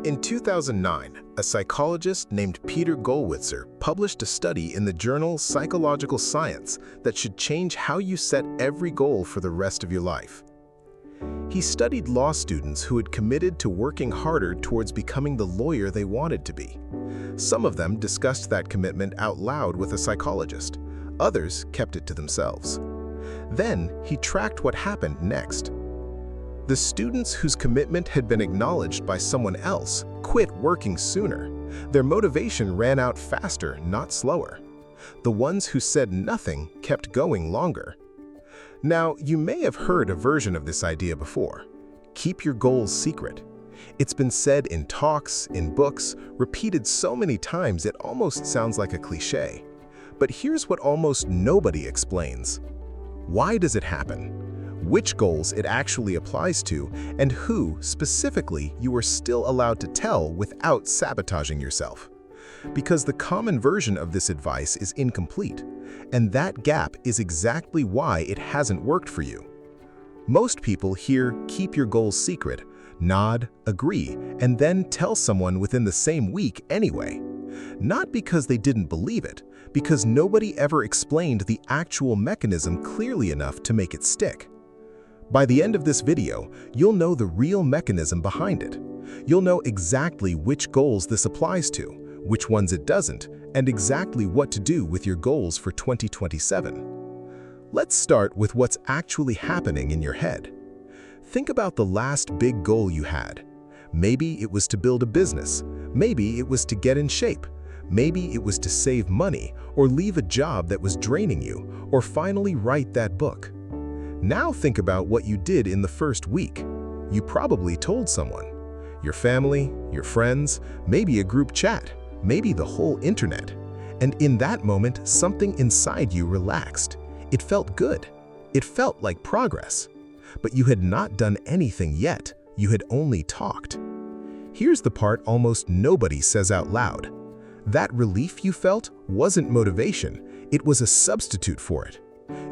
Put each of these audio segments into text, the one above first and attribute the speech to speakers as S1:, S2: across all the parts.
S1: In 2009, a psychologist named Peter Gollwitzer published a study in the journal Psychological Science that should change how you set every goal for the rest of your life. He studied law students who had committed to working harder towards becoming the lawyer they wanted to be. Some of them discussed that commitment out loud with a psychologist. Others kept it to themselves. Then he tracked what happened next. The students whose commitment had been acknowledged by someone else quit working sooner. Their motivation ran out faster, not slower. The ones who said nothing kept going longer. Now, you may have heard a version of this idea before. Keep your goals secret. It's been said in talks, in books, repeated so many times it almost sounds like a cliché. But here's what almost nobody explains. Why does it happen? Which goals it actually applies to, and who, specifically, you are still allowed to tell without sabotaging yourself. Because the common version of this advice is incomplete, and that gap is exactly why it hasn't worked for you. Most people hear "keep your goals secret," nod, agree, and then tell someone within the same week anyway. Not because they didn't believe it, because nobody ever explained the actual mechanism clearly enough to make it stick. By the end of this video, you'll know the real mechanism behind it. You'll know exactly which goals this applies to, which ones it doesn't, and exactly what to do with your goals for 2027. Let's start with what's actually happening in your head. Think about the last big goal you had. Maybe it was to build a business. Maybe it was to get in shape. Maybe it was to save money, or leave a job that was draining you, or finally write that book. Now think about what you did in the first week. You probably told someone. Your family, your friends, maybe a group chat, maybe the whole internet. And in that moment, something inside you relaxed. It felt good. It felt like progress. But you had not done anything yet. You had only talked. Here's the part almost nobody says out loud. That relief you felt wasn't motivation. It was a substitute for it.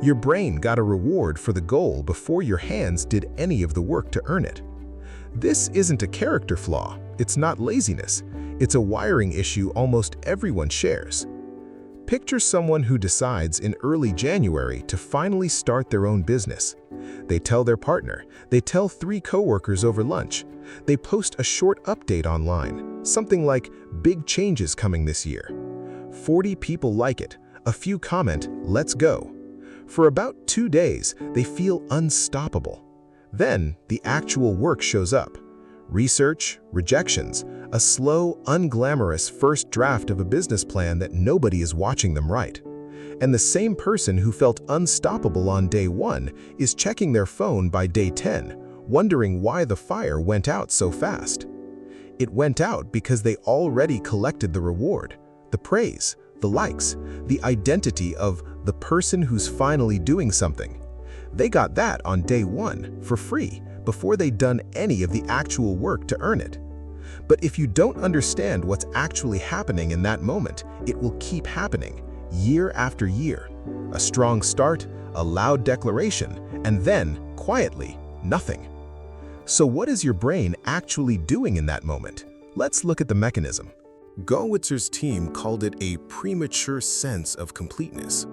S1: Your brain got a reward for the goal before your hands did any of the work to earn it. This isn't a character flaw. It's not laziness. It's a wiring issue almost everyone shares. Picture someone who decides in early January to finally start their own business. They tell their partner. They tell 3 coworkers over lunch. They post a short update online, something like, "Big changes coming this year." 40 people like it. A few comment, "Let's go." For about 2 days, they feel unstoppable. Then, the actual work shows up. Research, rejections, a slow, unglamorous first draft of a business plan that nobody is watching them write. And the same person who felt unstoppable on day 1 is checking their phone by day 10, wondering why the fire went out so fast. It went out because they already collected the reward, the praise, the likes, the identity of the person who's finally doing something. They got that on day 1 for free before they'd done any of the actual work to earn it. But if you don't understand what's actually happening in that moment, it will keep happening year after year. A strong start, a loud declaration, and then, quietly, nothing. So what is your brain actually doing in that moment? Let's look at the mechanism. Gollwitzer's team called it a premature sense of completeness.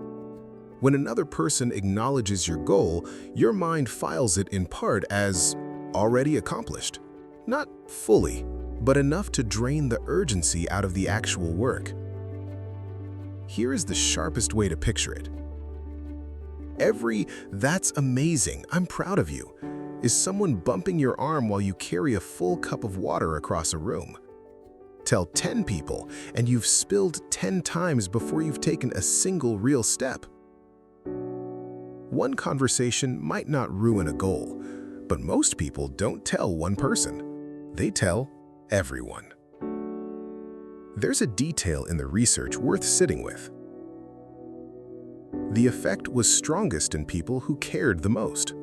S1: When another person acknowledges your goal, your mind files it in part as already accomplished. Not fully, but enough to drain the urgency out of the actual work. Here is the sharpest way to picture it. Every "that's amazing, I'm proud of you" is someone bumping your arm while you carry a full cup of water across a room. Tell 10 people, and you've spilled 10 times before you've taken a single real step. One conversation might not ruin a goal, but most people don't tell one person. They tell everyone. There's a detail in the research worth sitting with. The effect was strongest in people who cared the most.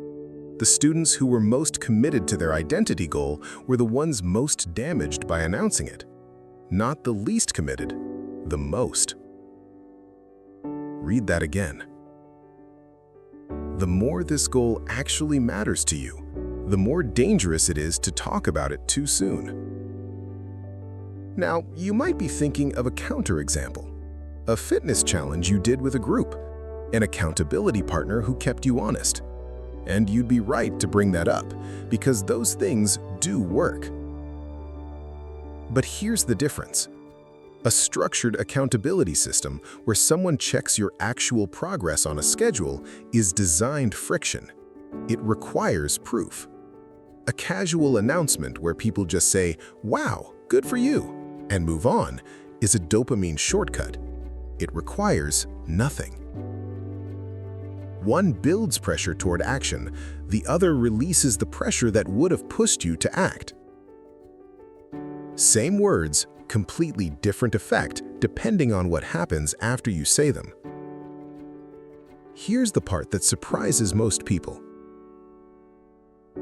S1: The students who were most committed to their identity goal were the ones most damaged by announcing it. Not the least committed, the most. Read that again. The more this goal actually matters to you, the more dangerous it is to talk about it too soon. Now, you might be thinking of a counterexample. A fitness challenge you did with a group, an accountability partner who kept you honest. And you'd be right to bring that up, because those things do work. But here's the difference. A structured accountability system where someone checks your actual progress on a schedule is designed friction. It requires proof. A casual announcement where people just say, "Wow, good for you," and move on is a dopamine shortcut. It requires nothing. One builds pressure toward action, the other releases the pressure that would have pushed you to act. Same words, completely different effect depending on what happens after you say them. Here's the part that surprises most people.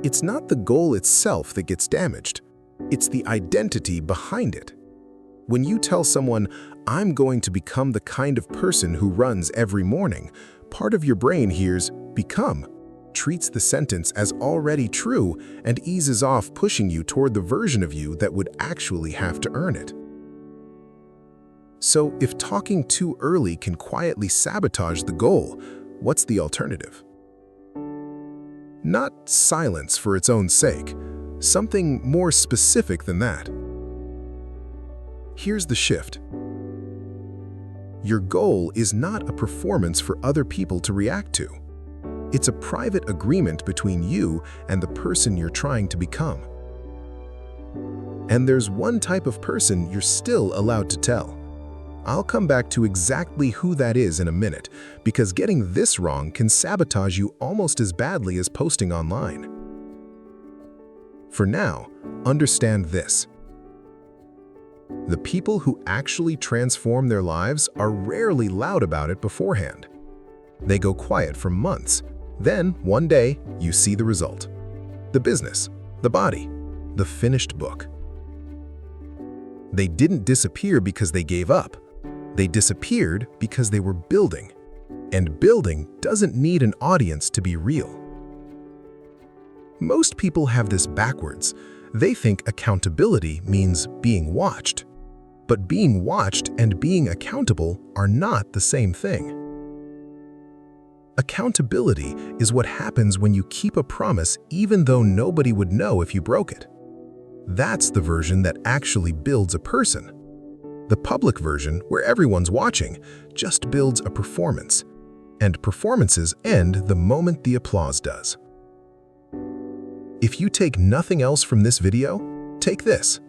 S1: It's not the goal itself that gets damaged. It's the identity behind it. When you tell someone, "I'm going to become the kind of person who runs every morning," part of your brain hears "become," treats the sentence as already true, and eases off pushing you toward the version of you that would actually have to earn it. So if talking too early can quietly sabotage the goal, what's the alternative? Not silence for its own sake, something more specific than that. Here's the shift. Your goal is not a performance for other people to react to. It's a private agreement between you and the person you're trying to become. And there's one type of person you're still allowed to tell. I'll come back to exactly who that is in a minute, because getting this wrong can sabotage you almost as badly as posting online. For now, understand this. The people who actually transform their lives are rarely loud about it beforehand. They go quiet for months. Then, one day, you see the result. The business, the body, the finished book. They didn't disappear because they gave up. They disappeared because they were building. And building doesn't need an audience to be real. Most people have this backwards. They think accountability means being watched. But being watched and being accountable are not the same thing. Accountability is what happens when you keep a promise even though nobody would know if you broke it. That's the version that actually builds a person. The public version, where everyone's watching, just builds a performance. And performances end the moment the applause does. If you take nothing else from this video, take this.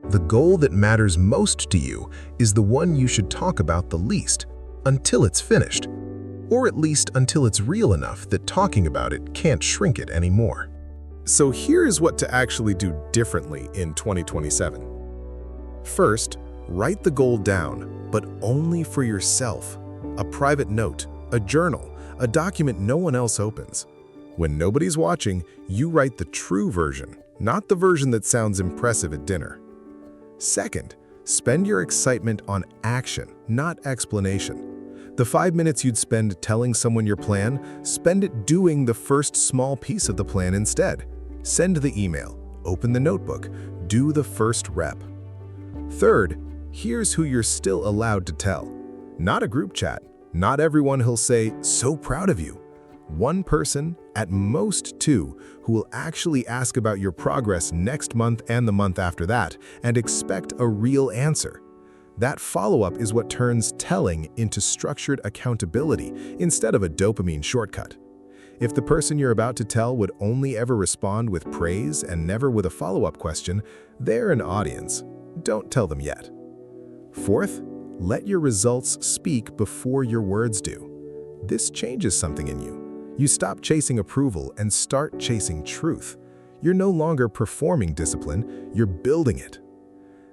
S1: The goal that matters most to you is the one you should talk about the least, until it's finished, or at least until it's real enough that talking about it can't shrink it anymore. So here's what to actually do differently in 2027. First, write the goal down, but only for yourself. A private note, a journal, a document no one else opens. When nobody's watching, you write the true version, not the version that sounds impressive at dinner. Second, spend your excitement on action, not explanation. The 5 minutes you'd spend telling someone your plan, spend it doing the first small piece of the plan instead. Send the email, open the notebook, do the first rep. Third, here's who you're still allowed to tell. Not a group chat. Not everyone who'll say, "So proud of you." One person, at most two, who will actually ask about your progress next month and the month after that, and expect a real answer. That follow-up is what turns telling into structured accountability instead of a dopamine shortcut. If the person you're about to tell would only ever respond with praise and never with a follow-up question, they're an audience. Don't tell them yet. Fourth, let your results speak before your words do. This changes something in you. You stop chasing approval and start chasing truth. You're no longer performing discipline, you're building it.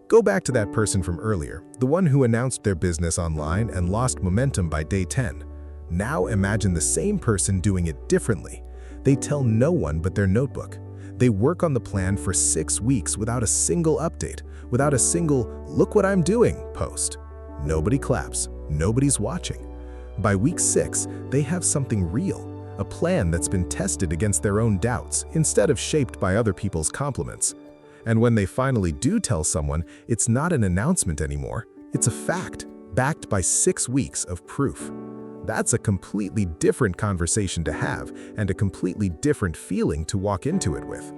S1: Go back to that person from earlier, the one who announced their business online and lost momentum by day 10. Now imagine the same person doing it differently. They tell no one but their notebook. They work on the plan for 6 weeks without a single update, without a single "look what I'm doing" post. Nobody claps, nobody's watching. By week 6, they have something real. A plan that's been tested against their own doubts instead of shaped by other people's compliments. And when they finally do tell someone, it's not an announcement anymore. It's a fact, backed by 6 weeks of proof. That's a completely different conversation to have and a completely different feeling to walk into it with.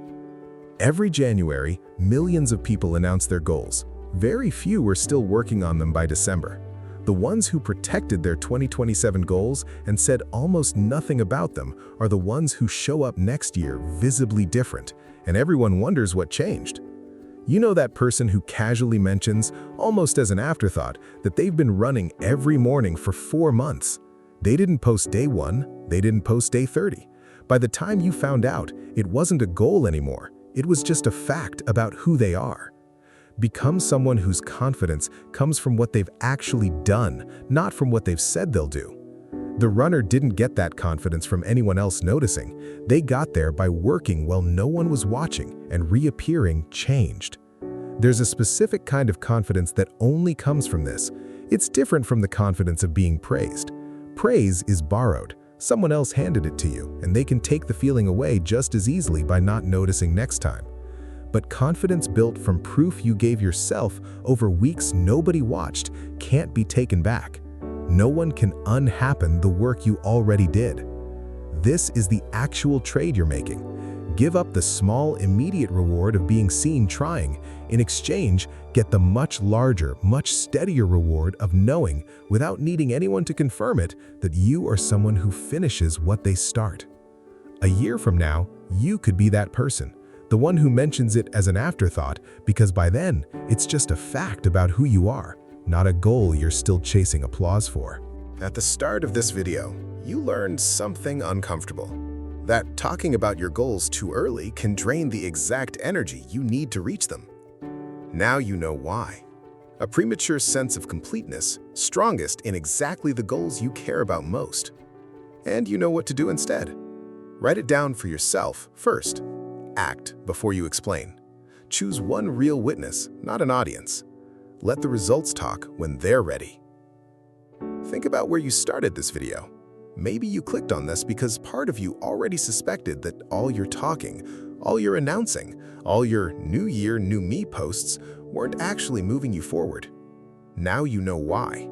S1: Every January, millions of people announce their goals. Very few were still working on them by December. The ones who protected their 2027 goals and said almost nothing about them are the ones who show up next year visibly different, and everyone wonders what changed. You know that person who casually mentions, almost as an afterthought, that they've been running every morning for 4 months. They didn't post day 1, they didn't post day 30. By the time you found out, it wasn't a goal anymore. It was just a fact about who they are. Become someone whose confidence comes from what they've actually done, not from what they've said they'll do. The runner didn't get that confidence from anyone else noticing. They got there by working while no one was watching and reappearing changed. There's a specific kind of confidence that only comes from this. It's different from the confidence of being praised. Praise is borrowed. Someone else handed it to you, and they can take the feeling away just as easily by not noticing next time. But confidence built from proof you gave yourself over weeks nobody watched can't be taken back. No one can unhappen the work you already did. This is the actual trade you're making. Give up the small, immediate reward of being seen trying. In exchange, get the much larger, much steadier reward of knowing, without needing anyone to confirm it, that you are someone who finishes what they start. A year from now, you could be that person. The one who mentions it as an afterthought, because by then, it's just a fact about who you are, not a goal you're still chasing applause for. At the start of this video, you learned something uncomfortable. That talking about your goals too early can drain the exact energy you need to reach them. Now you know why. A premature sense of completeness, strongest in exactly the goals you care about most. And you know what to do instead. Write it down for yourself first. Act before you explain. Choose one real witness, not an audience. Let the results talk when they're ready. Think about where you started this video. Maybe you clicked on this because part of you already suspected that all your talking, all your announcing, all your New Year, New Me posts weren't actually moving you forward. Now you know why.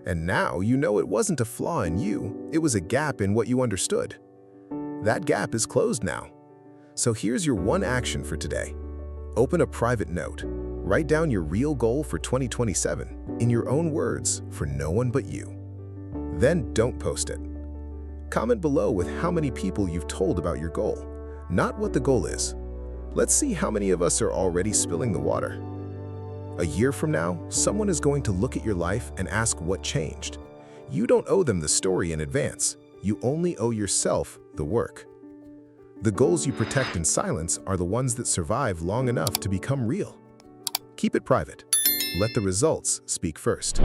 S1: And now you know it wasn't a flaw in you, it was a gap in what you understood. That gap is closed now. So here's your one action for today. Open a private note. Write down your real goal for 2027 in your own words for no one but you. Then don't post it. Comment below with how many people you've told about your goal, not what the goal is. Let's see how many of us are already spilling the water. A year from now, someone is going to look at your life and ask what changed. You don't owe them the story in advance. You only owe yourself the work. The goals you protect in silence are the ones that survive long enough to become real. Keep it private. Let the results speak first.